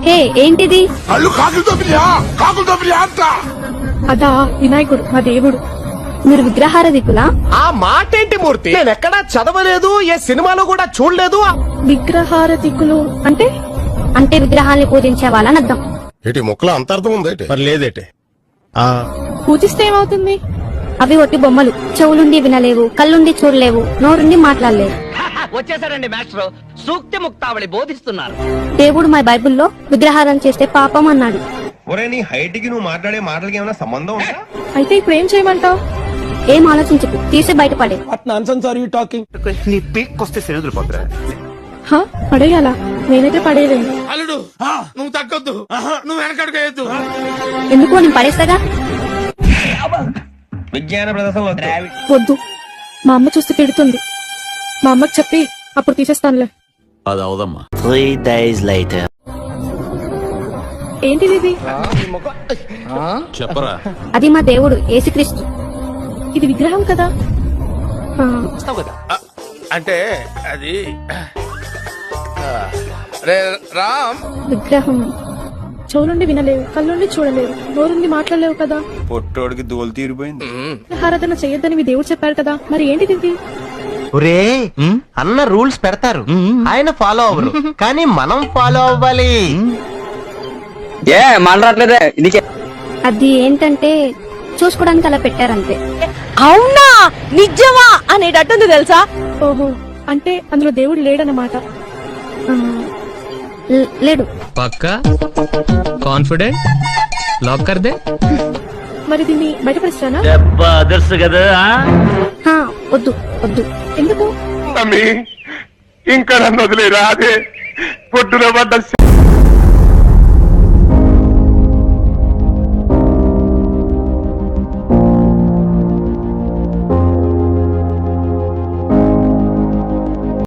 హే ఏంటిది? అదా వినాయకుడు మా దేవుడు. మీరు విగ్రహారధికులా? ఆ మాట ఏంటి మూర్తి? నేను ఎక్కడా చదవలేదు, ఏ సినిమాలో కూడా చూడలేదు. విగ్రహారధికులు అంటే? అంటే విగ్రహాల్ని పూజించే వాళ్ళని అర్థం. ఏంటి మొక్కలో అంతర్థం ఉందేటి? మరి లేదేటి? పూజిస్తే ఏమవుతుంది? అవి ఒట్టి బొమ్మలు. చెవులుండి వినలేవు, కళ్ళుండి చూడలేవు, నోరుండి మాట్లాడలేవు. వచ్చేసారండి మాస్టర్. సూక్తి ముక్తావళి బోధిస్తున్నారు. దేవుడు మా బైబిల్లో విగ్రహారం చేస్తే పాపం అన్నాడు. ఒరే నీ హైట్ కి నువ్వు మాట్లాడే మాటలకి ఏమైనా సంబంధం ఉందా? అయితే ఇప్పుడు ఏం చేయమంటావు? ఏం ఆలోచించకు, తీసి బయటపడే. నీ పీక్కొస్తే శరీరం పోతురా. పడేయాలా? నేనైతే పడేయలేను. అల్లుడు నువ్వు తగ్గొద్దు, నువ్వు వెనకడుగు వేయొద్దు. ఎందుకు నేను పడేస్తాగా? విజ్ఞాన ప్రదర్శన వద్దు, మా అమ్మ చూస్తే తిడుతుంది. మా అమ్మకి చెప్పి అప్పుడు తీసేస్తానులే. అది అవదమ్మా. 3 days later. ఏంటిది ఇది? చెప్పరా. అది మా దేవుడు యేసుక్రీస్తు. ఇది విగ్రహం కదా? అంటే అది రే రామ్, విగ్రహం. చెవులుండి వినలేవు, కళ్ళుండి చూడలేవు, నోరుండి మాట్లాడలేవు కదా. పొట్టోడికి దోలు తీరిపోయింది. విగ్రహారాధన చేయొద్దని మీ దేవుడు చెప్పారు కదా, మరి ఏంటిది ఇది? ఒరే అన్న రూల్స్ పెడతారు, ఆయన ఫాలో అవ్వరు, కానీ మనం ఫాలో అవ్వాలి. అది ఏంటంటే చూసుకోవడానికి అలా పెట్టారంతే. అవునా? నిజమా అనేటట్టుంది తెలుసా? ఓహో, అంటే అందులో దేవుడు లేడన్నమాట. లేడు. పక్కా కాన్ఫిడెంట్ లాక్ కర్ దే. మరి దీన్ని బయటపడిస్తానా? వద్దు వద్దు. ఎందుకు? ఇంకా నన్ను వదిలేరా? అదే పొట్టున పడ్డ